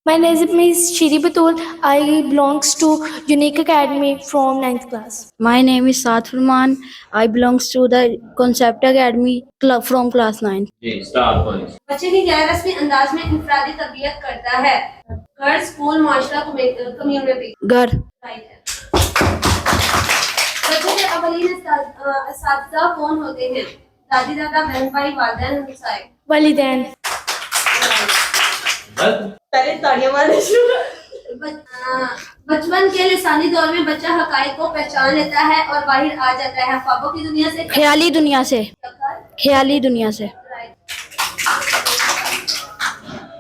My name is Shiri Batul. I belongs to Unique Academy from 9th class. My name is Saad Furman. I belongs to the Concept Academy from class 9. जी star college. बच्चे की गैर रस्मी अंदाज में इनफरादी तरबियत करता है। घर, स्कूल, माशरा, कम्युनिटी। घर। राइट है। बच्चे के अवलीन असातिज़ा कौन होते हैं? दादी दादा, बहन भाई, वालिदैन, हमसाए। वालिदैन। पहले तालियां मारने शुरू। बचपन के लिसानी दौर में बच्चा हकाइक को पहचान लेता है और बाहर आ जाता है ख्वाबों की दुनिया से। ख्याली दुनिया से। ख्याली दुनिया से।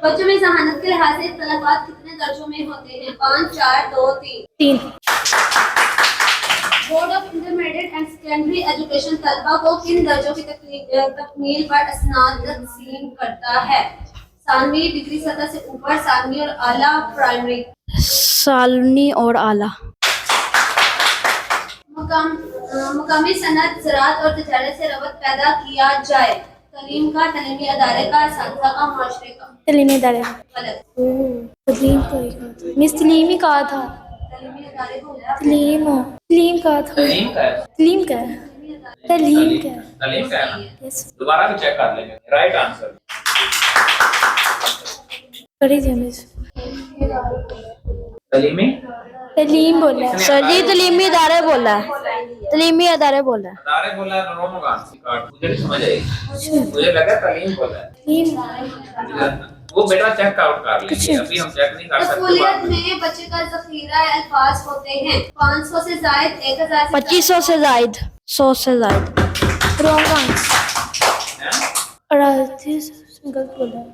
बच्चों में जहानत के लिहाज से तलक़ात कितने दर्जों में होते हैं? 5, 4, 2, 3। Board of intermediate and secondary education तलबा को किन दर्जों की तकमील पर असनाद तस्लीम करता है? सानवी, डिग्री सतह से ऊपर, सानवी और आला, प्राइमरी। सालनी और आला। मुकामी सनत, ज़राअत और तिजारत से रबत पैदा किया जाए। तलीम का, तलीमी अदारे का, असातिज़ा का, माशरे का। तलीमी अदारे। गलत। तलीम को ही कहा था मिस, तलीम ही कहा था। तलीमी अदारे को बोला। तलीम कहा था। तलीम का है। तलीम का है। तलीम का है। तलीम का है ना? Yes. दोबारा भी चेक कर लेंगे। Right answer. करिए मिस। तलीमी तलीम बोला है। सर जी तलीमी अदारे बोला है। तलीमी अदारे बोला है। अदारे बोला है, रोमो गांधी कार्ड मुझे नहीं समझ आई। मुझे लगा तलीम बोला है। तलीम। वो बेटा चेक आउट कर लेंगे, अभी हम चेक नहीं कर सकते। तस्फुलियत में बच्चे का ज़ख़ीरा अल्फाज होते हैं। 500 से ज़ायद, 1000 से 2500 से जायद, 100 से जायद। Wrong answer. गलत बोला है।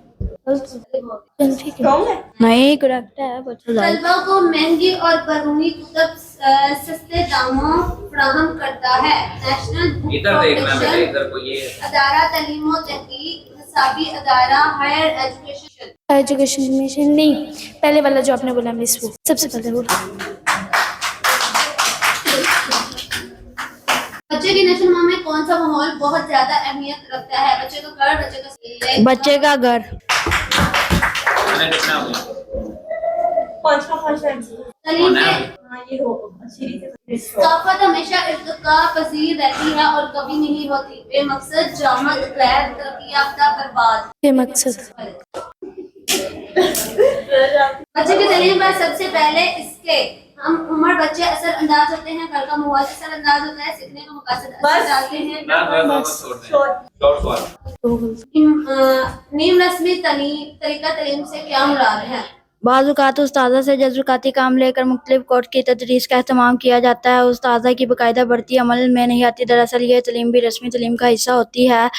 गलत। ठीक है। नहीं करेक्ट है, बच्चा जायद। तलबा को महंगी और बरूनी कुतब सस्ते दामों फराहम करता है। नेशनल बुक इधर देखना बेटा, फाउंडेशन, इधर को ये अदारा तलीम व तहकीक, हिसाबी अदारा, हायर एजुकेशन। एजुकेशन मिशन नहीं, पहले वाला जो आपने बोला मिस, वो सबसे पहले बोला। बच्चे की नशो में कौन सा माहौल बहुत ज्यादा अहमियत रखता है? बच्चे का घर, बच्चे का बच्चे का घर। मैंने लिखना होगा। तलीम के सकाफत हमेशा इर्तिका पसीर रहती है और कभी नहीं होती। बेमकसद, जामद, गैर तरक्की याफ्ता, बर्बाद। बेमकसद। बच्चे की तलीम पर सबसे पहले इसके हम उम्र, बच्चे असर अंदाज होते हैं, घर का माहौल असर अंदाज होता है, सीखने का मकसद असर डालते हैं। नीम रस्मी तरीका तलीम से क्या मुराद है? बाज़ औक़ात उस्ताज़ा से जज़्बाती काम लेकर मुख्तलिफ कोर्स की तदरीस का एहतमाम किया जाता है। उस्ताज़ा की बाकायदा बढ़ती अमल में नहीं आती। दरअसल ये तलीम भी रस्मी तलीम का हिस्सा होती है।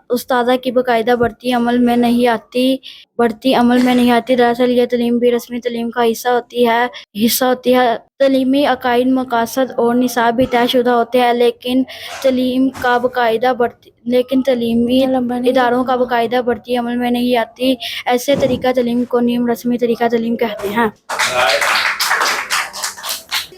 उस्ताज़ा की बाकायदा बढ़ती अमल में नहीं आती। दरअसल ये तलीम भी रस्मी तलीम का हिस्सा होती है। तलीमी अकायद, मकासद और निसाब भी तयशुदा होते हैं, लेकिन तलीमी इदारों का बाकायदा बढ़ती अमल में नहीं आती। ऐसे तरीका तलीम को नीम रस्मी तरीका तलीम कहते हैं।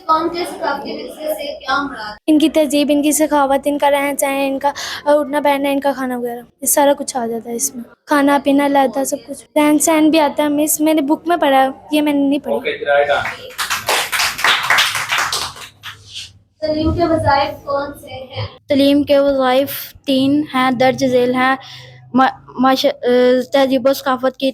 कौम के सकाफती विरसे से क्या मुराद? इनकी तहजीब, इनकी सखावत, इनका रहन सहन, इनका उठना बैठना, इनका खाना वगैरह, ये सारा कुछ आ जाता है इसमें। खाना पीना लाता सब कुछ, रहन सहन भी आता है मिस। मैंने बुक में पढ़ा, ये मैंने नहीं पढ़ा। Okay right answer. तलीम के वज़ाइफ कौन से हैं? तलीम के वज़ाइफ 3 हैं, दर्ज झेल हैं। तहजीब व सकाफत की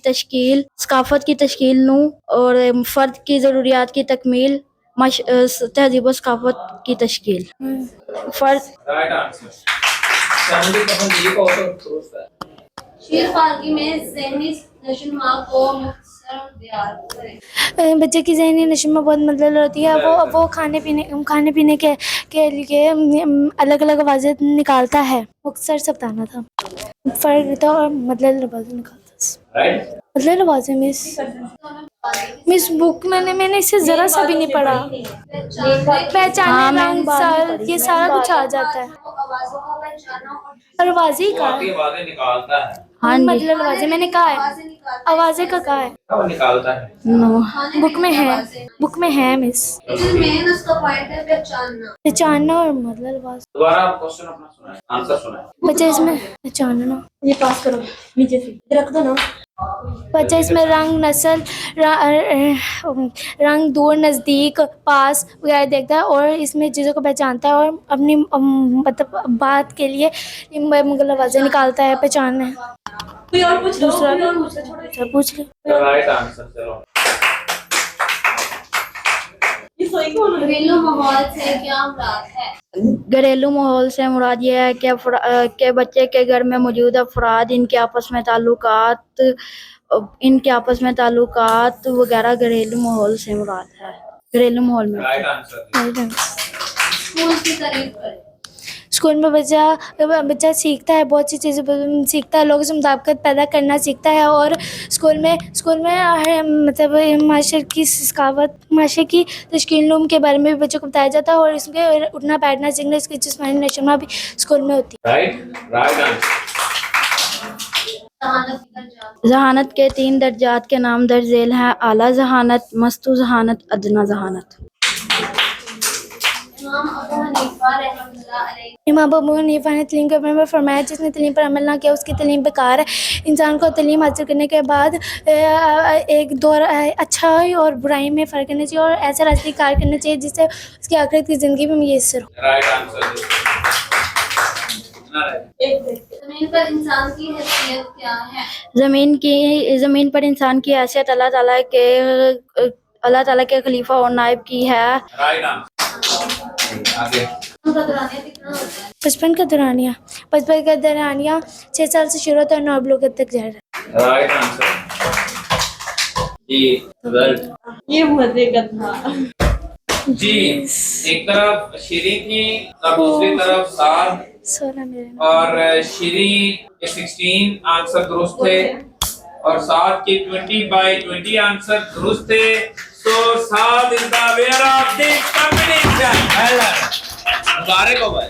तश्कील नू और फ़र्द की ज़रूरियात की तकमील। तहजीब व सकाफत की तश्कील। फ़र्द। Right answer. 70% को दुरुस्त है। शीर फारगी में ज़हनी नशोनुमा को मुख्तसर बयान करें। बच्चे की ज़हनी नशोनुमा बहुत मतलब होती है। वो खाने पीने के लिए अलग अलग आवाज़ें निकालता है। मुख्तसर सब बताना था, फ़र्क था और मतलब आवाज़ें निकालता राइट। मतलब आवाज़ें मिस बुक मैंने इसे ज़रा सा भी नहीं पढ़ा। पहचाने, रंग, साल, ये सारा कुछ आ जाता है। आवाज़ों को पहचाना और आवाज़ें ही वो कहा आपकी आवाजें निकालता है। हाँ जी। मतलब आवाज़ें मैंने कहा है। आवाज़ें निकालता आवाज़ें का कहा है? कब निकालता है? नो खाने बुक में पीने की है, आवाज़ें। बुक में है मिस। लेकिन मेन उसका पॉइंट है पहचानना। पहचानना और मतलब आवाज़। दोबारा आप क्वेश्चन अपना सुनाए, आंसर सुनाए। बच्चा इसमें पहचानना, ये पास करो नीचे से रख दो ना बच्चा इसमें रंग, नस्ल, रंग, दूर, नज़दीक, पास वगैरह देखता है और इसमें चीज़ों को पहचानता है और अपनी मतलब बात के लिए मतलब आवाज़ें निकालता है, पहचानना है। कोई और पूछ लो दूसरा कोई और पूछ लो छोड़ो अच्छा पूछ ले। राइट आंसर चलो। ये सोई कौन है घरेलू माहौल से क्या मुराद है? घरेलू माहौल से मुराद ये है कि बच्चे के घर में मौजूद अफराद इनके आपस में ताल्लुकात वगैरह घरेलू माहौल से मुराद है। घरेलू माहौल में राइट आंसर। स्कूल की तारीफ करें। स्कूल में बच्चा सीखता है, बहुत सी चीज़ें सीखता है, लोगों से मुताबिकत पैदा करना सीखता है और स्कूल में मतलब माशरे की सकावत, माशरे की तश्कील नूम के बारे में भी बच्चों को बताया जाता है और इसमें उठना बैठना सीखना, इसकी जिस्मानी नशोमा भी स्कूल में होती राइट आंसर। जहानत की दर्जात। जहानत के 3 दर्जात के नाम दर्ज झेल हैं: आला जहानत, मस्तू जहानत, अदना जहानत। इमाम अबू हनीफा रहमतुल्लाह अलैह। इमाम अबू हनीफा ने तलीम के बारे में फरमाया, जिसने तलीम पर अमल ना किया उसकी तलीम बेकार है। इंसान को तलीम हासिल करने के बाद एक दौर अच्छा और बुराई में फ़र्क करना चाहिए और ऐसा रास्ते कार करना चाहिए जिससे उसकी आखिरत की ज़िंदगी में मुयस्सर हो। Right answer. जमीन पर इंसान की हैसियत क्या है? ज़मीन पर इंसान की हैसियत अल्लाह ताला के खलीफा और नायब की है। Right answer. आगे। उनका दौरानिया कितना होता है? बचपन का दौरानिया 6 साल से शुरू होता है और 9 बलूगत तक जा रहा है। Right answer. जी रिजल्ट। ये मजे का था। जी एक तरफ शीरी थी और दूसरी तरफ साद 16 मेरे और शीरी के 16 आंसर दुरुस्त थे और साद के 20/20 आंसर दुरुस्त थे। So Saad is the winner of this competition. Well done. मुबारक हो भाई।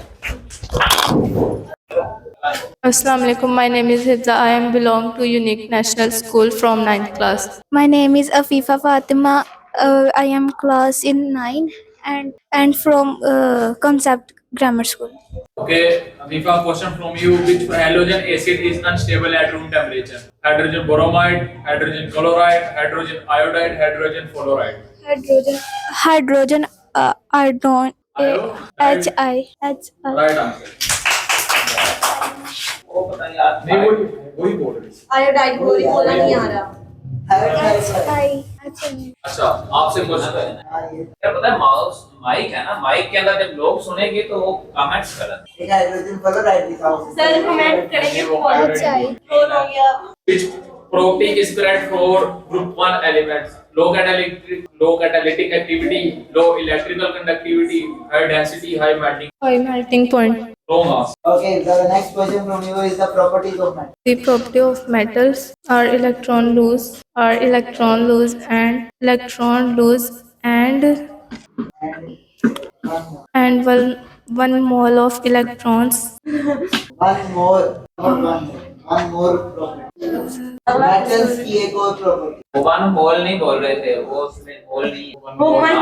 Assalamu alaikum. My name is Hifza. I am belong to Unique National School from 9th class. My name is Afifa Fatima. I am class in 9 and from Concept Grammar School. Okay, Afifa, question from you. Which halogen acid is unstable at room temperature? Hydrogen bromide, hydrogen chloride, hydrogen iodide, hydrogen fluoride. Hydrogen iodine. Iodide. HI. Right answer. वो पता नहीं यार। नहीं वही बोल रही थी। Iodide बोलना नहीं आ रहा। अच्छा, आपसे क्वेश्चन है। क्या पता है माइक है ना, माइक के अंदर जब लोग सुनेंगे तो वो कमेंट्स करेंगे। सर कमेंट करेंगे वो iodide। कौन हो गया? Which property is correct for group 1 elements? Low catalytic activity, low electrical conductivity, high density, high melting. High melting point. Wrong answer. Okay, the next question from you is the properties of matter. The property of metals are electron loose, and one mole of electrons. One more, not one more. One more property. Metals की एक और property. वो one whole नहीं बोल रहे थे, वो उसमें होल नहीं। वो one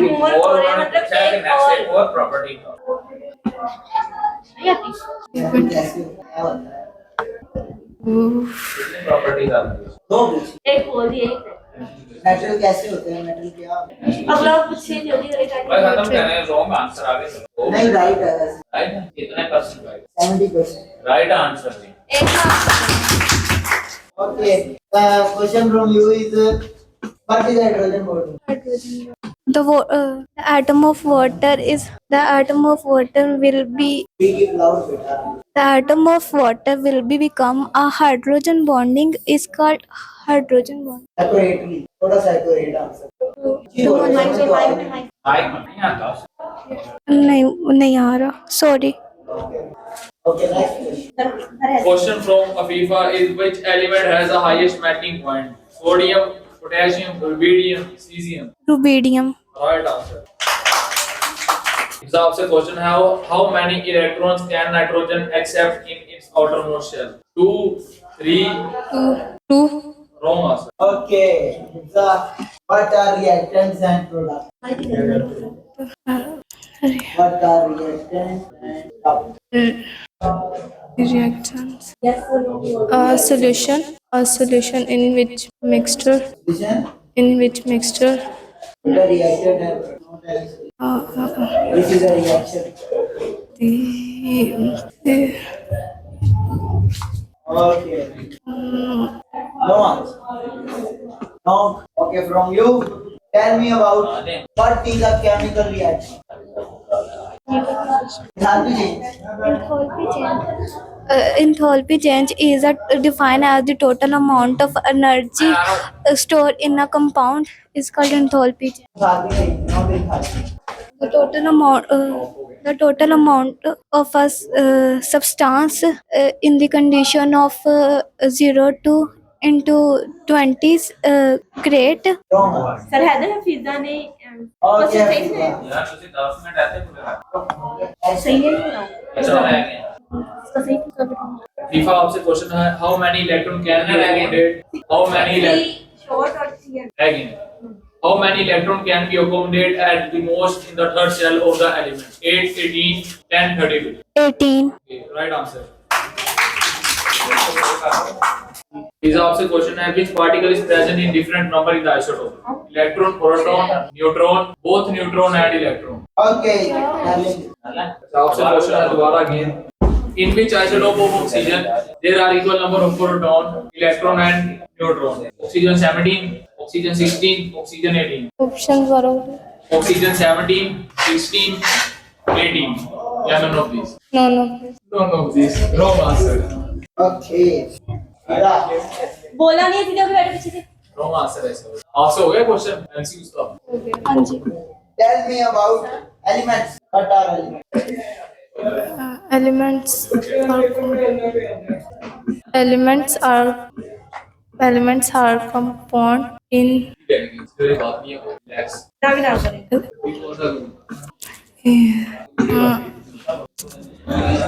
more बोल रहे हैं, मतलब एक और। एक और प्रॉपर्टी का। कैसे क्या होता है? कितनी प्रॉपर्टी का? दो पूछिए. एक बोल दिए एक Metal कैसे होते हैं? Metal क्या होता है? अगला पूछिए जल्दी भाई खत्म कर रहे हैं, रॉन्ग आंसर आगे चलो। नहीं, right है वैसे. राइट है? कितने परसेंट राइट? 70%. राइट आंसर जी। Okay, question from you is what is hydrogen bonding? The atom of water will be Speak it loud, beta. the atom of water will be become a hydrogen bonding is called hydrogen bond. Accurately. थोड़ा सा accurate answer. Mic में नहीं आता। नहीं आ रहा, sorry. Okay, next question. Question from Afifa is which element has the highest melting point? Sodium, potassium, rubidium, cesium. Rubidium. Right answer. हिसाब से question है how many electrons can nitrogen accept in its outermost shell? 2, 3. 2. Wrong answer. Okay. What are reactants and products? What are reactants and products? Reactants. A solution in which mixture. Solution? In which mixture. What are reactant and products? This is a reaction. Okay. No answer. No. Okay, from you, tell me about what is a chemical reaction. Enthalpy change. Enthalpy change is defined as the total amount of energy stored in a compound is called enthalpy change. Enthalpy change, not enthalpy. The total amount of a substance in the condition of 0 to into 20 grade. Wrong answer. Sir Haider Hafiza ने Okay, यार तुझे 10 minute आते पूरे सही है अच्छा रह गए FIFA आपसे क्वेश्चन है how many electron can be accommodated? How many short और clear again? How many electron can be accommodated at the most in the third cell of the element? 8, 18, 10, 32. 18. Okay, right answer. FIFA आपसे question है which particle is present in different number in the isotope? Electron, proton, neutron, both neutron and electron. Okay, darling. आपसे question है दोबारा again. In which isotope of oxygen there are equal number of proton, electron and neutron? Oxygen 17, oxygen 16, oxygen 18. Options were Oxygen 17, 16, 18. Yeah, none of these. no. None of these. Wrong answer. Okay. Ira, बोला नहीं थी जब बैठे पीछे से Wrong answer है sir. आपसे हो गया क्वेश्चन? MCQ का. tell me about elements. What are elements? Elements are compound in मेरी बात नहीं है. Relax. नाम नाम करें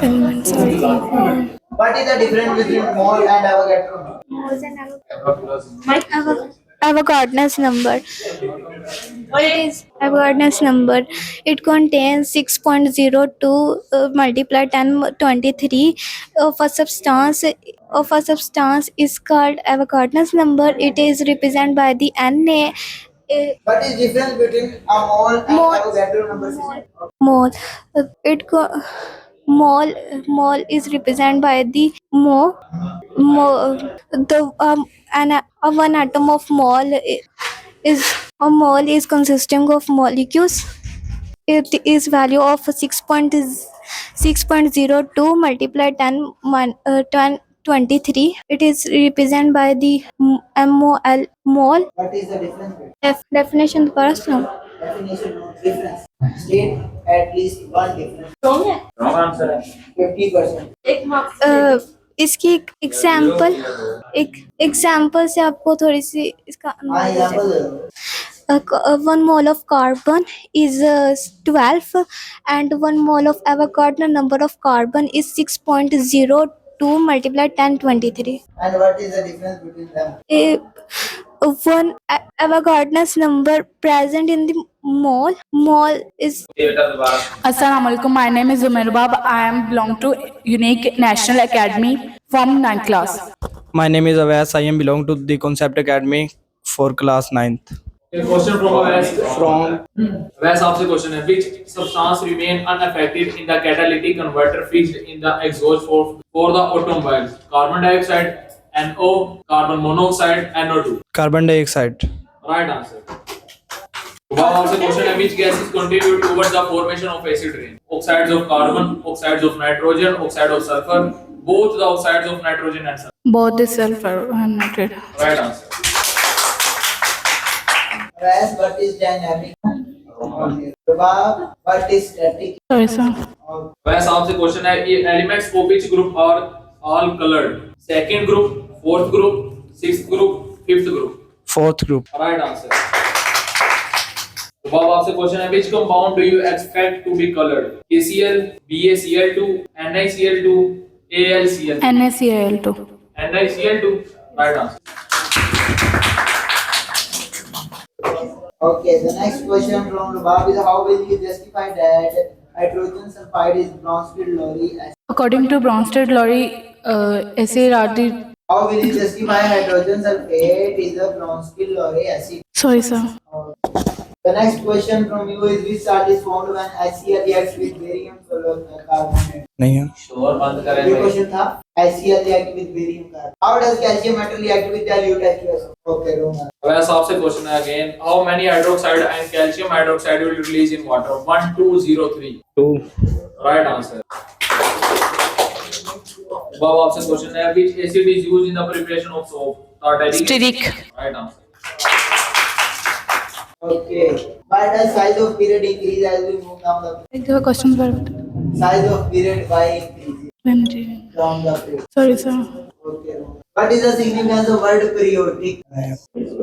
elements are compound. What is the difference between mole and Avogadro? Avogadro's number. Avogadro's number. It contains 6.02 multiply 1023 of a substance. Is called Avogadro's number. It is represented by the Na. What is difference between a mole and Mole. Avogadro number? Mole. Mole is represented by the one atom of mole is consisting of molecules. It is value of 6.02 multiply 1023. It is represented by the mole. What is the difference between Definition दोबारा सुनाओ. definition of difference? State at least one difference. Wrong है Wrong answer है 50%. एक marks इसकी example से आपको थोड़ी सी इसका हाँ, अनुमान हो example जाएगा. दे दो. 1 mole of carbon is 12 and 1 mole of Avogadro number of carbon is 6.02 multiply 1023. And what is the difference between them? One Avogadro's number present in the mole is ये बेटा दोबारा Assalamu alaikum. My name is Umair Bab. I am belong to Unique National Academy from 9th class. My name is Avais. I am belong to the Concept Academy for class 9th. A question from Avais. From Avais आपसे question है which substance remain unaffected in the catalytic converter fixed in the exhaust for the automobiles? Carbon dioxide, NO, carbon monoxide, NO2. carbon dioxide. Right answer. Wow, आपसे question है which gases contribute towards the formation of acid rain? Oxides of carbon, oxides of nitrogen, oxide of sulfur, both the oxides of nitrogen and sulfur. Both the sulfur and nitrate. Right answer. Whereas what is dynamic? Prabha, what is static? Sorry, sir. वैसे आपसे question है ये elements of which group are all colored? Second group, fourth group, sixth group, fifth group. Fourth group. Right answer. Bob आपसे question है which compound do you expect to be colored? KCl, BaCl2, NiCl2, AlCl2. NaCl2. NiCl2. Right answer. Okay, the next question from Lubab is how will you justify that hydrogen sulfide is Bronsted-Lowry acid? According to Bronsted-Lowry acid are the How will you justify hydrogen sulfate is a Bronsted-Lowry acid? sorry sir. The next question from you is which salt is formed when HCl reacts with barium carbonate? नहीं है शोर बंद करें ये भाई। Question था HCl react with barium carbonate. How does calcium metal react with dilute H2SO? Okay, wrong. वैसे आपसे क्वेश्चन है again, how many hydroxide and calcium hydroxide will release in water? 1, 2, 0, 3. 2 Right answer. अब आपसे क्वेश्चन है which acid is used in the preparation of soap? Tartaric. Stearic. Right answer. Okay. Why does size of period increase as we move down the The questions were size of period why increases down the period? sorry sir. Okay. What is the significance of word periodic?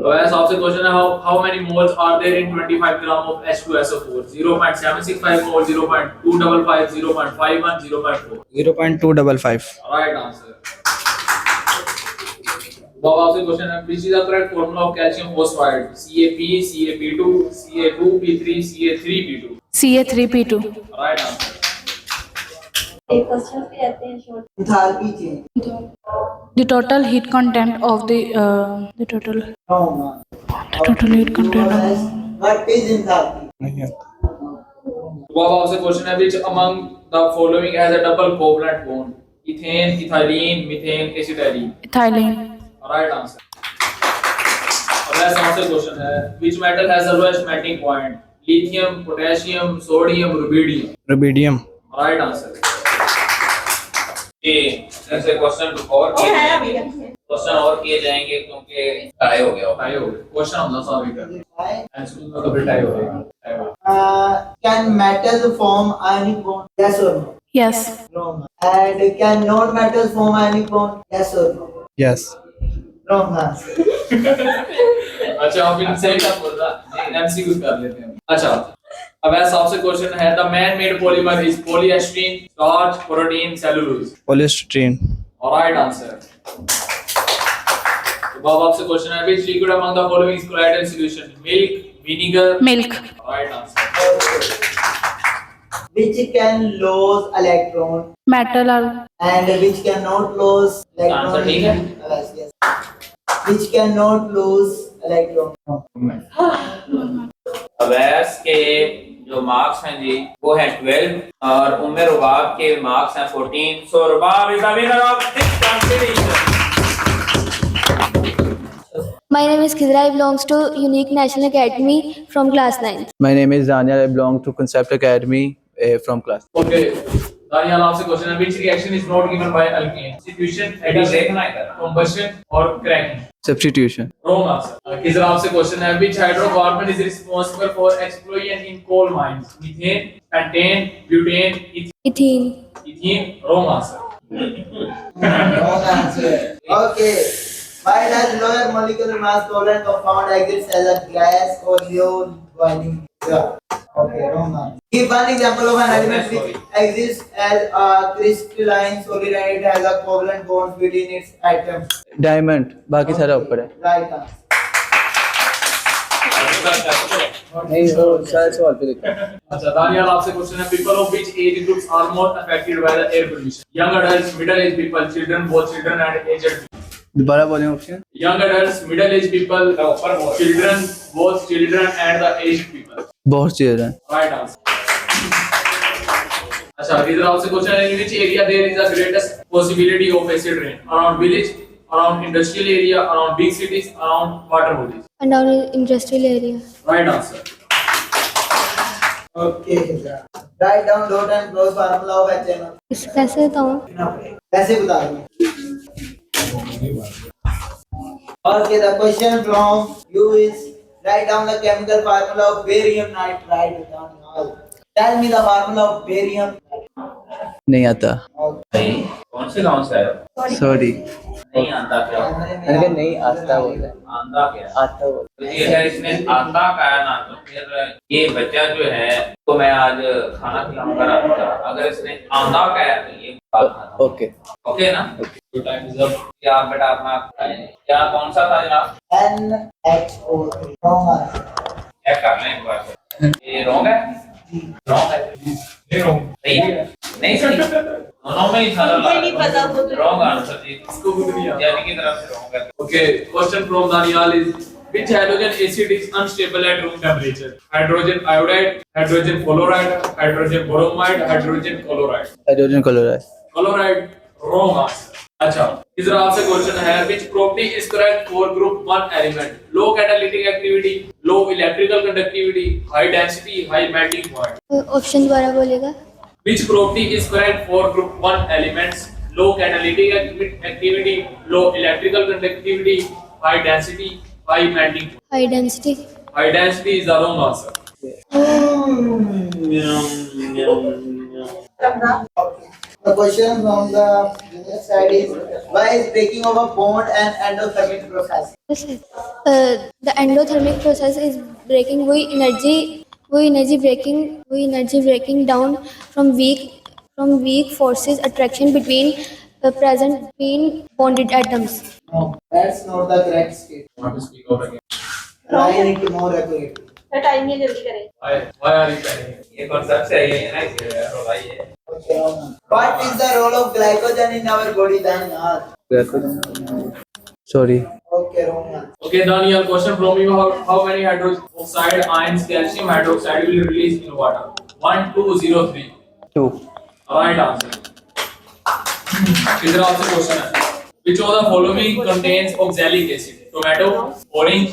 वैसे आपसे question है how many moles are there in 25 gram of H2SO4? 0.765 mole, 0.255, 0.51, 0.4. 0.255 Right answer. अब आपसे question है which is the correct formula of calcium phosphide? CaP, CaP2, Ca2P3, Ca3P2. Ca3P2. Right answer. एक question भी रहते हैं short Enthalpy change. The total heat content of the total No, ma'am. heat content of What is enthalpy? नहीं है अब आपसे question है which among the following has a double covalent bond? Ethane, ethylene, methane, acetylene. ethylene. Right answer. अब ऐसा आपसे question है which metal has the lowest melting point? Lithium, potassium, sodium, rubidium. Rubidium Right answer. जी ऐसे question और question और किए जाएंगे क्योंकि टाई हो गया टाई हो गया क्वेश्चन हमला सॉल्व ही कर Why? एंसर में तो फिर टाई हो गया Can metal form ionic bond? Yes or no? Yes. No. ma'am. And can non-metals form ionic bond? Yes or no? Yes Wrong answer. अच्छा आप इनसे क्या बोल रहा एमसीक्यू कर लेते हैं अच्छा अब ऐसा आपसे क्वेश्चन है the man made polymer is polyester starch protein cellulose polystyrene right answer अब आपसे क्वेश्चन है which liquid among the following is colloidal solution milk vinegar Milk. Right answer Which can lose electron Metal or and which cannot lose electron? Answer ठीक है? Yes, yes. Which cannot lose electron? Awais के जो marks हैं जी वो है 12 और उम्र रुबाब के मार्क्स हैं 14. So Rubab is the winner of this competition. My name is Khidra. I belongs to Unique National Academy from class 9th. My name is Daniel. I belong to Concept Academy from class. Okay Daniyal आपसे question है which reaction is not given by alkane substitution addition combustion और cracking Substitution. Wrong answer किधर आपसे question है which hydrocarbon is responsible for explosion in coal mines methane pentane butane Ethene. Ethene wrong answer Wrong answer. Okay. Why does lower molecular mass covalent compound exist as a gas or ion boiling? Yeah. Okay, wrong answer. Give one example of an element which exists as a crystalline solid and it has a covalent bond between its atoms. Diamond. बाकी सारा ऊपर है. Right answer. नहीं वो सारे सवाल पे देखो. अच्छा दानियाल आपसे क्वेश्चन है people of which age groups are more affected by the air pollution young adults middle age people children both children and aged दोबारा बोलें option. young adults middle aged people children both children and the aged people बहुत children. right answer अच्छा इधर आपसे question है in which area there is the greatest possibility of acid rain around village around industrial area around big cities around water bodies And down in industrial area. right answer Okay. Write down dot and cross formula of HNO. इस कैसे बताऊँ? कैसे बता दूँ? Okay, the question from you is write down the chemical formula of barium nitride. Tell me the formula of barium. नहीं आता. Okay. कौन से गांव से आए हो? Sorry. नहीं आता क्या? मैंने कहा नहीं आता बोला आंदा क्या? आता बोला तो ये अगर इसने आंदा कहा ना तो फिर ये बच्चा जो है तो मैं आज खाना खिलाऊंगा रात का। अगर इसने आंदा कहा तो ये बात खाना। ओके ओके ना? तो टाइम इज अप। क्या बेटा अपना क्या कौन सा था जनाब? NHO3 wrong answer. चेक कर लें एक बार से। ये रॉन्ग है? रॉन्ग है? नहीं रॉन्ग। सही है? नहीं सही। दोनों में ही था। नहीं पता वो रॉन्ग आंसर जी। इसको खुद नहीं आता। यानी की तरफ से रॉन्ग है। Okay, question from Daniel is which halogen acid is unstable at room temperature? Hydrogen iodide, hydrogen fluoride, hydrogen bromide, hydrogen chloride. Hydrogen chloride Chloride, wrong answer. अच्छा, इस तरह आपसे क्वेश्चन है which property is correct for group 1 element? Low catalytic activity, low electrical conductivity, high density, high melting point. Option दोबारा बोलेगा. Which property is correct for group 1 elements? Low catalytic activity, low electrical conductivity, high density, high melting point. High density. High density is the wrong answer. The question from the junior side is why is breaking of a bond an endothermic process? The endothermic process is breaking वही energy breaking down from weak forces attraction between present between bonded atoms. No, that's not the correct statement. Want to speak out again? Try it more accurately. Why are you telling me? ये concept से है ना इसलिए भाई ये Okay, wrong answer. What is the role of glycogen in our body then? Sorry Okay, wrong answer. Okay, Daniel, question from you. How many hydroxide ions calcium hydroxide will release in water? 1, 2, 0, 3. 2 Right answer. इधर आपसे question है. Which of the following contains oxalic acid? Tomato, orange,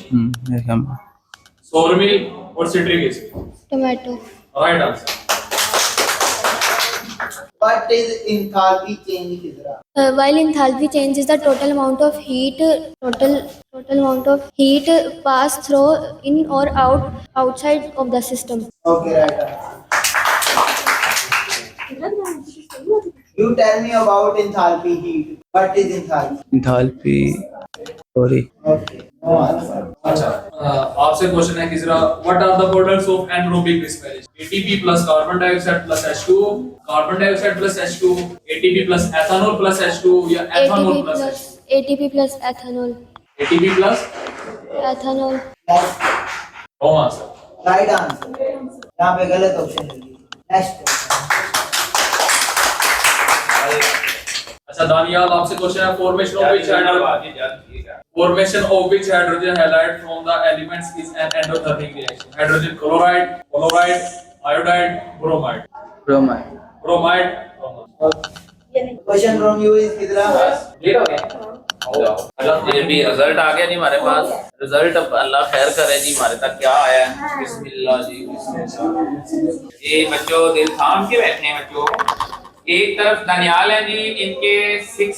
sour milk, or citric acid? Tomato. Right answer. What is enthalpy change, Khidra? While enthalpy change is the total amount of heat passed through in or outside of the system. Okay, right answer. You tell me about enthalpy heat. What is enthalpy? Enthalpy sorry Okay, no answer. अच्छा, आपसे question है Keesara. What are the products of anaerobic respiration? ATP plus carbon dioxide plus H2, carbon dioxide plus H2, ATP plus ethanol plus H2 या ethanol plus H2? ATP plus ethanol. ATP plus Ethanol. Next, wrong answer. right answer. यहाँ पे गलत option है. Next question. अच्छा दानियाल, आपसे question है formation of which hydrogen halide from the elements is an endothermic reaction? Hydrogen chloride, iodide, bromide. Bromide. Question from you is Khidra. ये भी result आ गया जी हमारे पास. रिजल्ट अब अल्लाह खैर करे जी हमारे तक क्या आया है. बिस्मिल्लाह जी बिस्मिल्लाह. ये बच्चों दिल थाम के बैठे हैं बच्चों. एक तरफ दानियाल है जी, इनके 6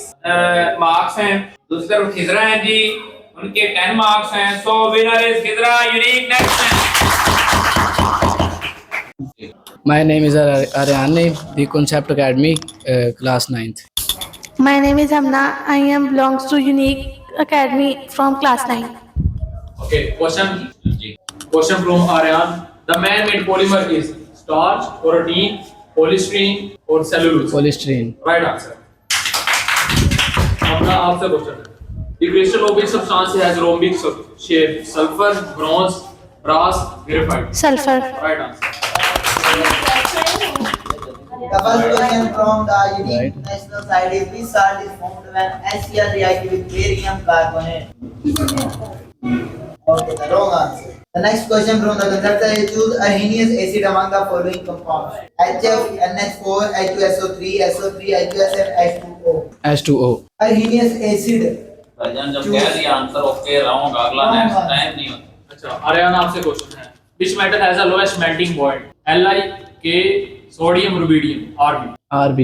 मार्क्स हैं. दूसरी तरफ खिजरा है जी, उनके 10 मार्क्स हैं. So winner is Khizra unique national. My name is Aryani, the Concept Academy, class 9th. My name is Amna. I am belongs to Unique Academy from class 9. Okay, question from Aryan. The man-made polymer is starch, protein, polystyrene, or cellulose? Polystyrene. Right answer. अपना आपसे question है. The crystal of which substance has rhombic shape? Sulfur, bronze, brass, graphite. Sulfur. Right answer. The first question from the unique national side is which salt is formed when HCl react with barium carbonate? Okay, the wrong answer. The next question from the conductor is choose arrhenius acid among the following compounds: HF, NH4, H2SO3, SO3, H2SN, H2O. H2O. Arrhenius acid. भाईजान जब कह दिया answer okay रहोगा अगला next time नहीं होता. अच्छा, आर्यन आपसे question है. Which metal has the lowest melting point? Li, K, sodium, rubidium, Rb. RB.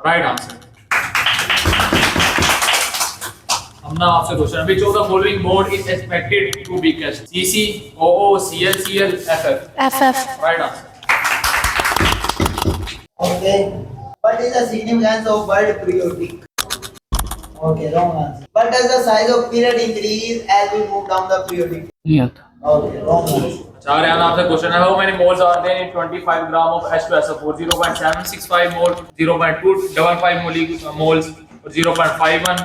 Right answer. हमने आपसे क्वेश्चन है. Which of the following bond is expected to be weakest? CC, OO, Cl, Cl, FF. FF. Right answer. Okay. What is the significance of word periodic? Okay, wrong answer. What does the size of period increase as we move down the periodic? नहीं आता. Okay, wrong answer. Ariane, आपसे question है, how many moles are there in 25 gram of H2SO4? 0.765 mole, 0.255 moles, or 0.51,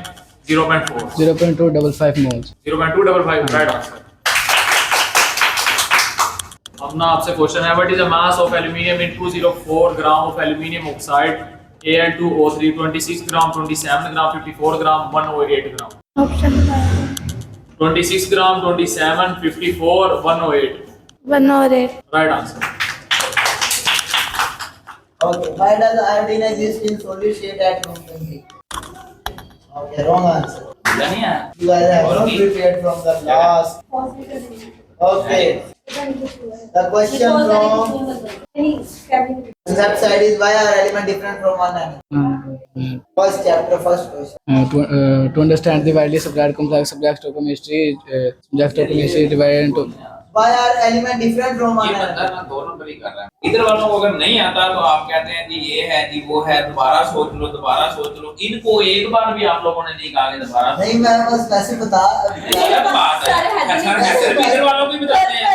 0.4. 0.255 moles. 0.255, right answer. अब ना आपसे question है, what is the mass of aluminium in 204 gram of aluminium oxide Al2O3? 26 gram, 27 gram, 54 gram, 108 gram. Option 26 gram, 27, 54, 108. 108. Right answer. Okay, why does iodine exist in solid state at room temperature? Okay, wrong answer. You guys have not prepared from the last. Okay, the question from concept side is why are elements different from one another? First chapter, first question. To understand the widely supplied complex subject of chemistry, divided into. Why are elements different from one ये बंदा another? ना 2 number ही कर रहा है। इधर वालों को अगर नहीं आता तो आप कहते हैं जी ये है जी वो है, दोबारा सोच लो, दोबारा सोच लो। इनको एक बार भी आप लोगों ने नहीं कहा कि दोबारा नहीं, मैं बस वैसे बता. गलत बात है। इधर वालों को भी बताते हैं,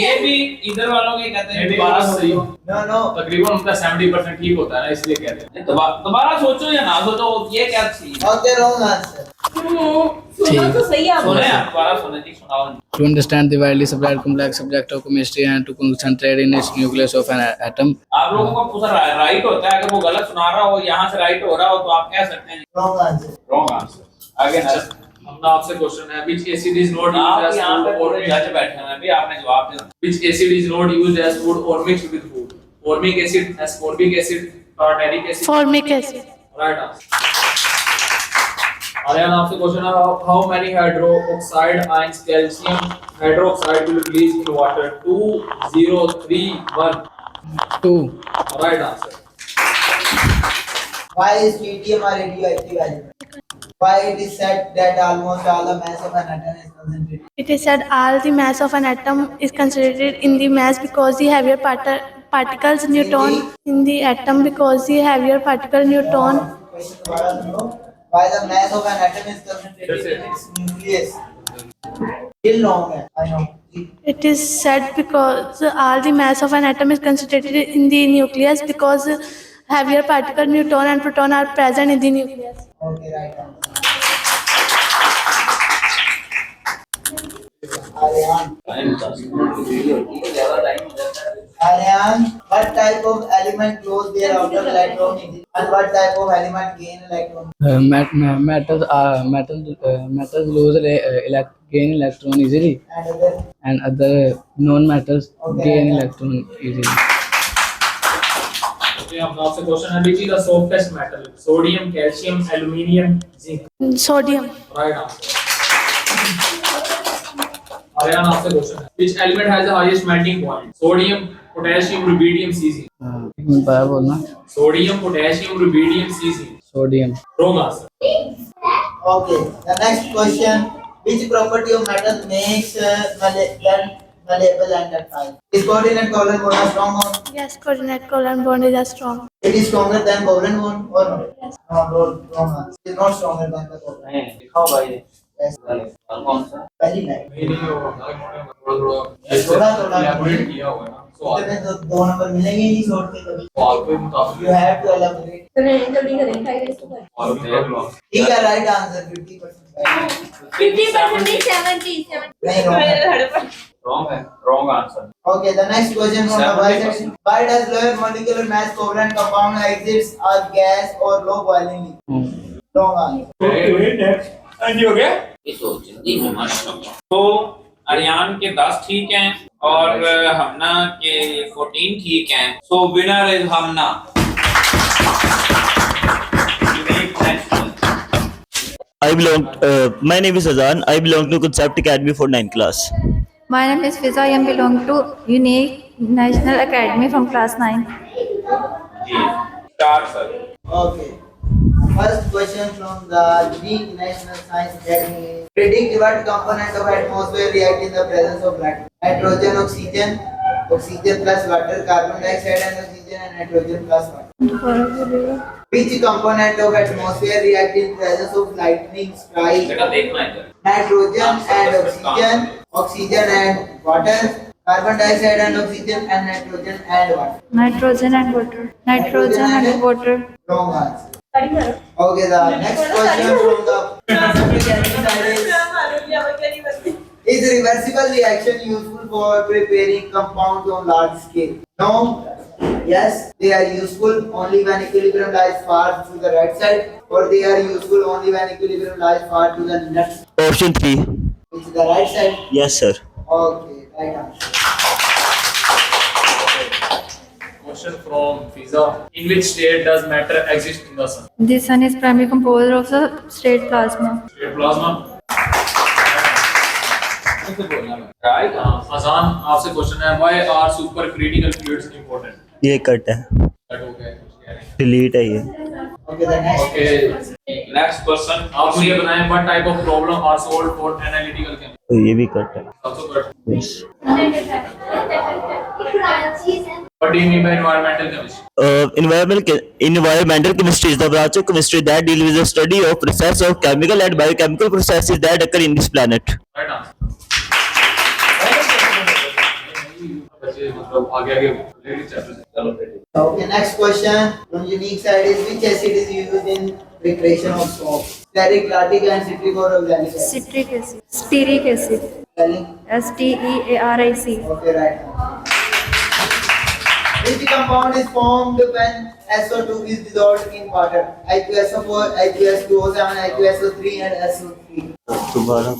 ये भी इधर वालों के कहते हैं दोबारा सही हो। No, no. तकरीबन उनका 70% ठीक होता है ना, इसलिए कहते हैं। दोबारा सोचो या ना सोचो, ये क्या चीज है? Okay, wrong answer. सुनो तो सही आप. सुने आप, दोबारा सुने जी, सुनाओ। To understand the widely supplied complex subject of chemistry and to concentrate in its nucleus of an atom. आप लोगों को पूरा राइट होता है, अगर वो गलत सुना रहा हो, यहाँ से राइट हो रहा हो, तो आप कह सकते हैं Wrong answer. Wrong answer. आगे नेक्स्ट। अपना आपसे क्वेश्चन है, which acid is not आप used as यहाँ पे food or पूरे जज बैठे हैं, अभी आपने जवाब दिया। which acid is not used as food or mixed with food? Formic acid, ascorbic acid, tartaric acid. Formic acid. Right answer. Ariane, आपसे क्वेश्चन है, how many hydroxide ions calcium hydroxide will release in water? 2, 0, 3, 1. 2. Right answer. Why is tritium a radioactive element? Why it is said that almost all the mass of an atom is concentrated? It is said all the mass of an atom is concentrated in the mass because the heavier particles neutron in the atom because the heavier particle neutron. Question दोबारा सुनो. Why the mass of an atom is concentrated in its nucleus? Still wrong है. I know. It is said because all the mass of an atom is concentrated in the nucleus because heavier particle neutron and proton are present in the nucleus. Okay, right answer. Ariane. Ariane, what type of element lose their outer electron and what type of element gain electron? Metals lose gain electron easily, And other. and other non-metals Okay. gain electron easily. Okay, अपना आपसे question है, which is the softest metal? Sodium, calcium, aluminium, zinc. Sodium. Right answer. Ariane, आपसे question है, which element has the highest melting point? Sodium, potassium, rubidium, cesium. एक minute पाया बोलना. Sodium, potassium, rubidium, cesium. Sodium. Wrong answer. Okay, the next question. Which property of metal makes malleable and ductile? Is coordinate covalent bond a strong bond? Yes, coordinate covalent bond is as strong. It is stronger than covalent bond or not? Yes. No, wrong answer. It is not stronger than the covalent. नहीं लिखा हुआ है Yes. कौन सा? Very nice. नहीं होगा, थोड़ा elaborate किया हुआ है ना, सवाल इतने तो 2 नंबर मिलेंगे ही नहीं छोड़ के कभी. सवाल के मुताबिक You have to elaborate. जल्दी करें 5 days to सवाल देख लो। ठीक है, right answer 50%. 50% नहीं 70. नहीं, wrong है. रॉन्ग है, wrong answer. Okay, the next question from the Y section. Why does lower molecular mass covalent compound exits as gas or low boiling liquid? Wrong answer. हो गया? ये तो जल्दी में माशाल्लाह। तो अरियान के 10 ठीक हैं और हमना के 14 ठीक हैं। So winner is Hamna. My name is Azan. I belong to Concept Academy for 9th class. My name is Fiza. I belong to Unique National Academy from class 9. जी, start sir. Okay. First question from the Unique National Science Academy. Predict what component of atmosphere react in the presence of light? Nitrogen, oxygen, oxygen plus water, carbon dioxide and oxygen, and nitrogen plus water. Which component of atmosphere react in presence of lightning strike? बेटा देखना है Nitrogen and oxygen, oxygen and water, carbon dioxide and oxygen, and nitrogen and water. Nitrogen and water. Nitrogen and water. Wrong answer. Okay, the next question from the is reversible reaction useful for preparing compounds on large scale? No. Yes, they are useful only when equilibrium lies far to the right side, or they are useful only when equilibrium lies far to the left side. Option 3. Which is the right side? Yes, sir. Okay, right answer. Question from Fiza. In which state does matter exist in the sun? The sun is primarily composed of the straight plasma. State plasma. Right Azan, आपसे question है why are supercritical fluids important? ये cut है, That हो गया. Delete है ये. Okay, the next. Okay. Next question आप मुझे बताएं what type of problem are solved for analytical chemistry? तो ये भी कट है. Also good. Yes. What do you mean by environmental chemistry? Environmental chemistry is the branch of chemistry that deals with the study of process of chemical and biochemical processes that occur in this planet. Right answer. बच्चे मतलब आगे आगे lady chapter से चलो Okay, next question from unique side is which acid is used in preparation of soap? Stearic, lactic, and citric or oxalic acid? Citric acid. Stearic acid. Spelling? STEARIC. Okay, right. Which compound is formed when SO2 is dissolved in water? H2SO4, H2SO7, H2SO3, and SO3. दोबारा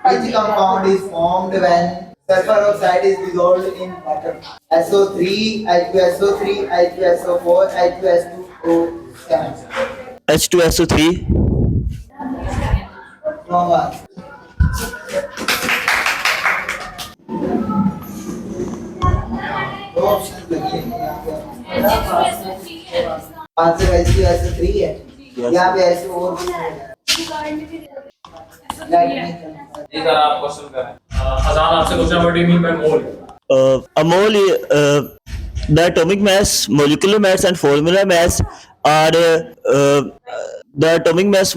Which compound is formed when sulfur oxide is dissolved in water? SO3, H2SO3, H2SO4, H2SO7. H2SO3. Wrong answer. दो option लगे हैं यहाँ पे. Answer H2SO3 है. यहाँ पे ऐसे और कुछ नहीं है. जी सर आप क्वेश्चन करें Azan, आपसे question what do you mean by mole? A mole, the atomic mass, molecular mass, and formula mass are the atomic mass.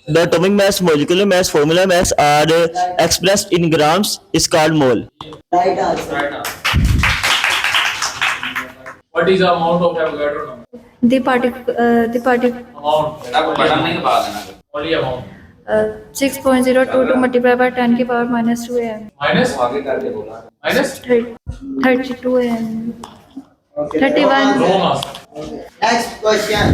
The atomic mass, molecular mass, formula mass are expressed in grams. Is called mole. Right answer. Right answer. What is the amount of Avogadro number? The particle. Amount. बेटा को button नहीं दबा देना Only amount. 6.022 multiplied by 10 की power minus 2 am. Minus. आगे करके बोला Minus. 32 am. Okay, 31. Wrong answer. Next question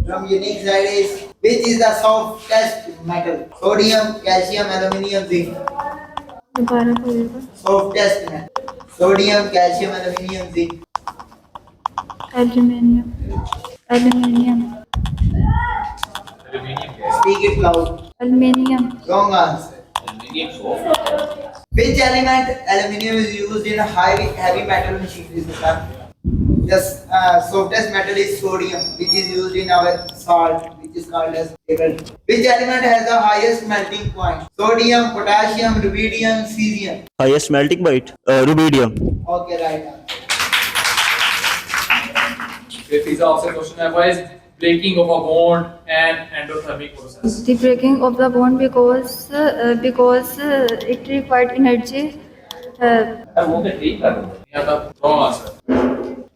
from unique side is which is the softest metal? Sodium, calcium, aluminium, zinc. दोबारा बोलिएगा. Softest metal. Sodium, calcium, aluminium, zinc. Aluminium. Aluminium. Aluminium. Speak it loud. Aluminium. Wrong answer. aluminium soap Which element aluminium is used in heavy metal machinery? The softest metal is sodium, which is used in our salt, which is called as nickel. Which element has the highest melting point? Sodium, potassium, rubidium, cesium. Highest melting point. Rubidium. Okay, right answer. Okay, Fiza, आपसे question है why is breaking of a bond an endothermic process? The breaking of the bond because it required energy. वो के ठीक कर दो यहाँ तक wrong answer.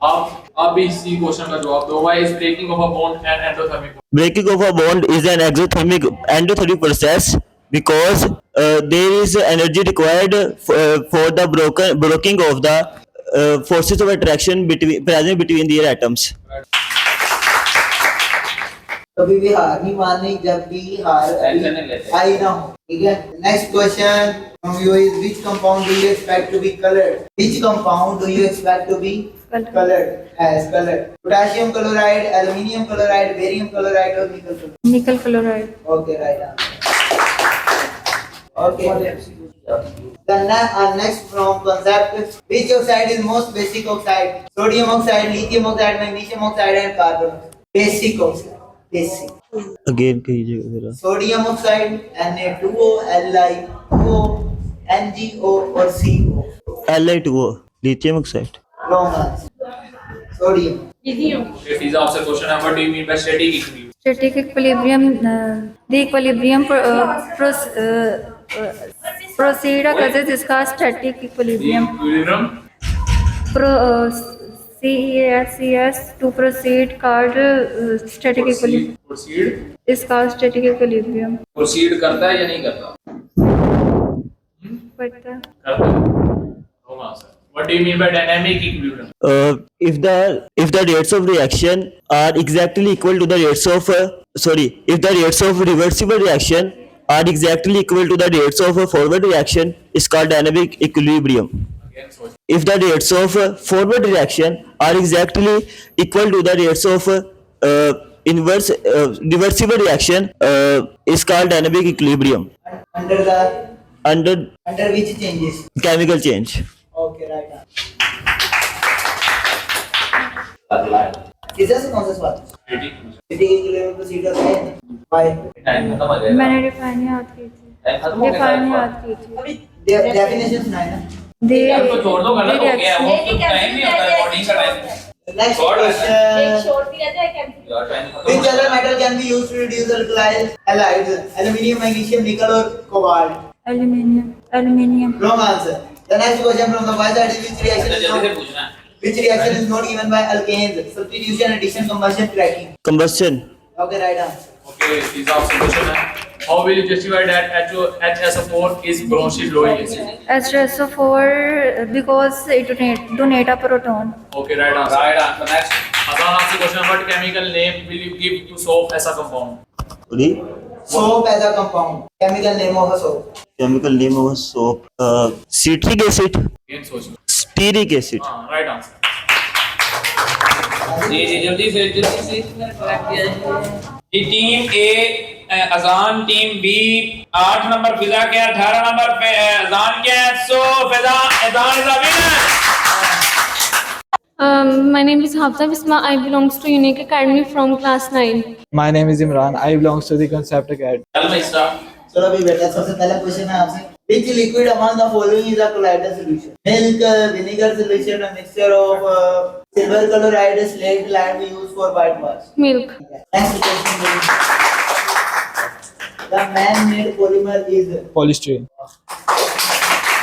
आप भी इसी क्वेश्चन का जवाब दो. Why is breaking of a bond an endothermic process? Breaking of a bond is an endothermic process because there is energy required for the breaking of the forces of attraction present between their atoms. कभी भी हार नहीं माननी जब भी हार tension नहीं लेते आई ना हो. ठीक है. Next question from you is which compound do you expect to be colored? Which compound do you expect to be colored as colored? Potassium chloride, aluminium chloride, barium chloride, or nickel chloride? Nickel chloride. Okay, right answer. Okay. Our next from concept, which oxide is most basic oxide? Sodium oxide, lithium oxide, magnesium oxide, and carbon oxide. Basic oxide. Basic. Again कीजिएगा जरा. Sodium oxide, Na2O, Li2O, NgO, or CO. Li2O. Lithium oxide. Wrong answer. Sodium. Okay, Fiza आपसे question है, what do you mean by static equilibrium? Static equilibrium, the equilibrium proceed occurs इसका static The equilibrium. equilibrium CES to proceed called static equilibrium. proceed इसका static equilibrium. proceed करता है या नहीं करता? पढ़ता है. करता है. Wrong answer. What do you mean by dynamic equilibrium? If the rates of reaction are exactly equal to the rates of if the rates of reversible reaction are exactly equal to the rates of forward reaction is called dynamic equilibrium. Again, so If the rates of forward reaction are exactly equal to the rates of reversible reaction is called dynamic equilibrium Under under which changes? chemical change. Okay, right. किसे से कौन सा सवाल? static. City के लिए proceed करते हैं. Why? Time खत्म हो जाएगा. मैंने define याद की थी. Time खत्म हो गया. Define याद की थी. अभी डेफिनेशन सुनाए ना. अब तो छोड़ दो, गलत हो गया. वो टाइम नहीं होता है, recording का time. Next Short question. Short भी रहता है कैंसिल. यार टाइम खत्म हो Which गया. other metal can be used to reduce alkyl halides? Aluminium, magnesium, nickel, or cobalt? Aluminium. Wrong answer. The next question from the y side is जल्दी से पूछना है. which reaction is not given by alkanes? Substitution, addition, combustion, cracking. Combustion. Okay, right answer. Okay, these are some question है. How will you justify that HSO4 is bronchial low acid? H2SO4 because it donate a proton. Okay, right answer. Right answer. Next. आसान आपसे question, what chemical name will you give to soap as a compound? Sorry? Soap as a compound. Chemical name of a soap. Chemical name of soap. Citric acid. Again सोचो. Stearic acid. हाँ, right answer. जी जल्दी से जी team ए अजान, team B 8 number फिजा के 18 number पे अजान के. सो फिजा अजान is a winner. My name is Hafsa Bisma. I belongs to Unique Academy from class 9. My name is Imran. I belongs to the Concept Academy. चल मैं start. चलो अभी बेटा सबसे पहला क्वेश्चन है आपसे. Which liquid among the following is a colloidal solution? Milk, vinegar solution, a mixture of silver chloride, slaked lime we use for whitewash. Milk. Next question. The man-made polymer is Polystyrene.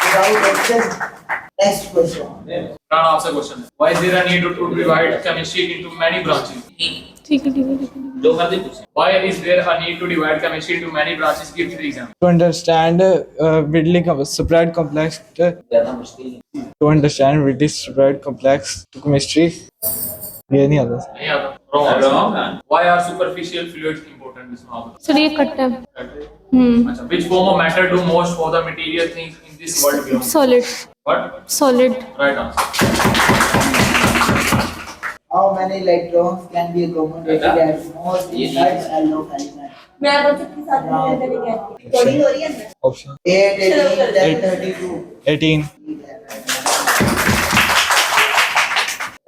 without action. Next question. Imran आपसे question है. Why is there a need to divide chemistry into many branches? ठीक है. दो कर दे पूछ. Why is there a need to divide chemistry into many branches? Give 3 examples. To understand widely spread complex. To understand widely spread complex chemistry. ये नहीं आता. नहीं आता. Wrong. Why are superficial fluids important? इसमें आप सर ये कट्टा है. अच्छा. Which form of matter do most of the material things in this world belong? Solid. What? Solid. Right answer. How many electrons can be accommodated at most inside shallow element? मैं आप सबके साथ में मैंने क्या रिकॉर्डिंग हो रही है ना. Option 8, 18, 10, 32. 18.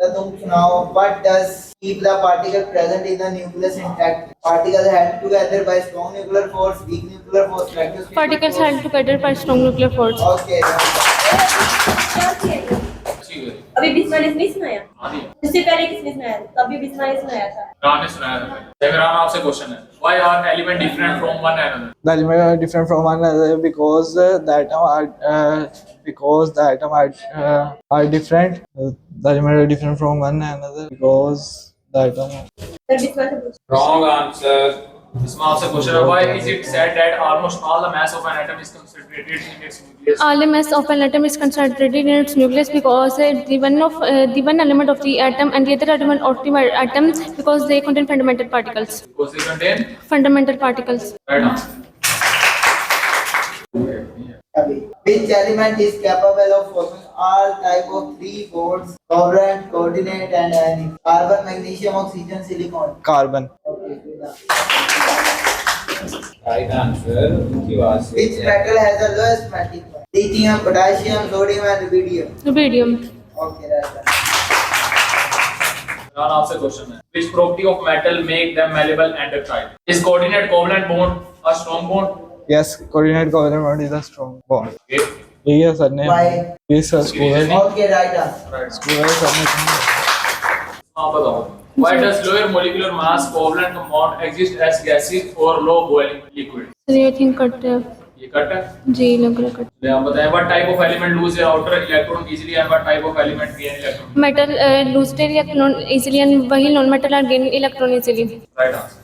तो तुम सुनाओ. What does keep the particle present in the nucleus intact? Particles held together by strong nuclear force, weak nuclear force, spectroscopy. Particles held together by strong nuclear force. Okay. अच्छी गई. अभी बिस्माइल नहीं सुनाया. हाँ जी. इससे पहले किसने सुनाया था? अभी बिस्माइल सुनाया था. रान ने सुनाया था. इमरान आपसे क्वेश्चन है. Why are elements different from one another? The elements are different from one another because the atom are different. The elements are different from one another because the atom. फिर बिस्माइल से पूछ. Wrong answer. इसमें आपसे question है. Why is it said that almost all the mass of an atom is concentrated in its nucleus? All the mass of an atom is concentrated in its nucleus because the one element of the atom and the other element of the atom because they contain fundamental particles. Because they contain. Fundamental particles. Right answer. Which element is capable of forming all type of 3 bonds? Covalent, coordinate, and ionic. Carbon, magnesium, oxygen, silicon. Carbon. Okay, good. Right answer. उनकी बात से. Which metal has the lowest melting point? Lithium, potassium, sodium, and rubidium. Rubidium. Okay, right. Imran आपसे question है. Which property of metal make them malleable and ductile? Is coordinate covalent bond a strong bond? Yes, coordinate covalent bond is a strong bond. Okay. यही है sir ने. Why? ये sir school है. Okay, right answer. Right. School है sir ने. हाँ बताओ. Why does lower molecular mass covalent compound exist as gases or low boiling liquid? Sir I think cut है. ये कट है. जी लग रहा है कट. चलिए आप बताएं. What type of element lose their outer electron easily and what type of element gain electron? Metal lose their electron easily and वही non metal are gain electron easily. Right answer.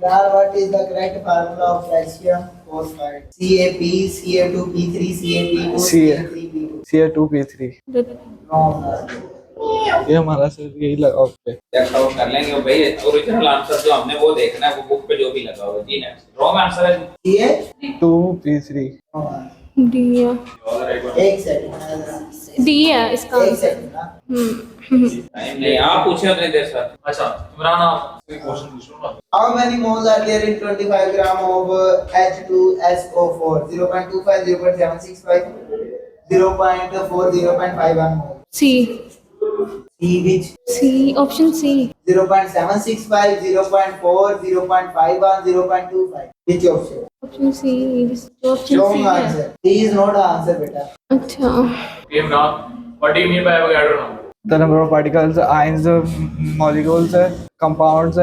Now, what is the correct formula of calcium phosphide? CaP, Ca2P3, Ca2, Ca3P2. Ca2P3. Wrong. ये हमारा sir यही लगा उस पे. Check out कर लेंगे भाई. ओरिजिनल आंसर जो हमने वो देखना है, वो बुक पे जो भी लगा हुआ है. जी नेक्स्ट रॉन्ग आंसर है. Ca2P3. डी है. एक सेकंड. डी है इसका. एक सेकंड ना. टाइम नहीं. आप पूछे अपने देर सर. अच्छा इमरान आप कोई क्वेश्चन पूछो ना. How many moles are there in 25 gram of H2SO4? 0.25, 0.765, 0.4, 0.51 mole. C. C which? C option C. 0.765, 0.4, 0.51, 0.25. Which option? Option C. Option Wrong C है. answer. C is not the answer, beta. अच्छा. Imran, what do you mean by Avogadro number? The number of particles, ions, molecules, compounds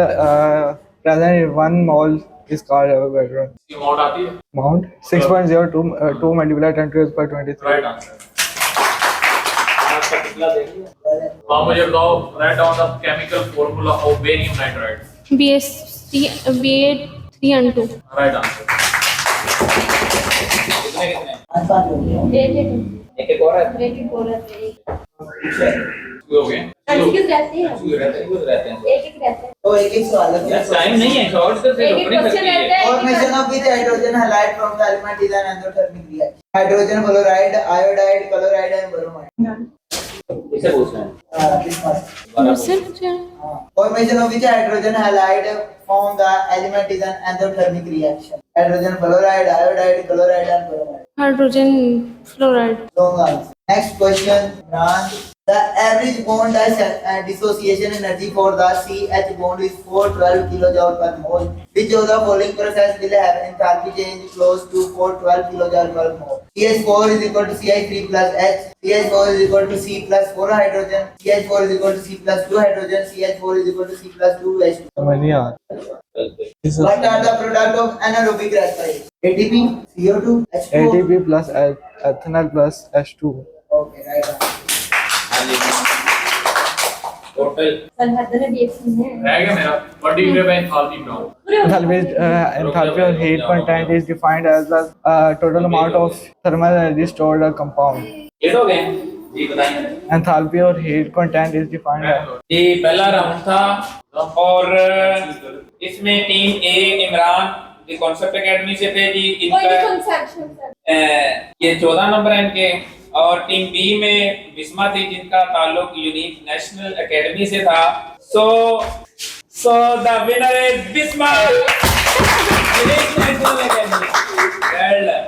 present in one mole is called Avogadro. इसकी amount आती है. Amount 6.02 multiplied 10 to the power 23. Right answer. हाँ मुझे बताओ. Write down the chemical formula of barium nitride. BA3N2. Right answer. कितने कितने? एक एक और है. हो गए. रहते हैं. रहते हैं. एक रहते हैं. तो एक सवाल है. यार टाइम नहीं है. शॉर्ट से एक रोकनी क्वेश्चन सकती है. रहता है. Formation of which hydrogen halide from the element is an endothermic reaction? Hydrogen fluoride, iodide, chloride and bromide. इसे पूछना है. This must. मुझसे पूछा. Formation of which hydrogen halide from the element is an endothermic reaction? Hydrogen fluoride, iodide, chloride and bromide. Hydrogen fluoride. Wrong answer. Next question, Ran. The average bond dissociation energy for the CH bond is 412 kilojoule per mole. Which of the following process will have enthalpy change close to 412 kilojoule per mole? CH4 is equal to CH3 plus H. CH4 is equal to C plus 4 hydrogen. CH4 is equal to C plus 2 hydrogen. CH4 is equal to C plus 2 H2. समझ नहीं आ. What are the product of anaerobic respiration? ATP, CO2, H2O. ATP plus ethanol plus H2. Okay, right answer. Total रह गया मेरा. What do you mean by enthalpy now? Enthalpy or heat content is defined as the total amount of thermal energy stored in a compound. ये तो गए. जी बताइए. Enthalpy or heat content is defined as जी पहला round था और इसमें team A Imran the concept academy से थे जी. इनका ये 14 नंबर है इनके. और टीम बी में बिस्मा थी जिनका ताल्लुक यूनिक नेशनल एकेडमी से था. So the winner is Bisma. Unique national academy. Well done.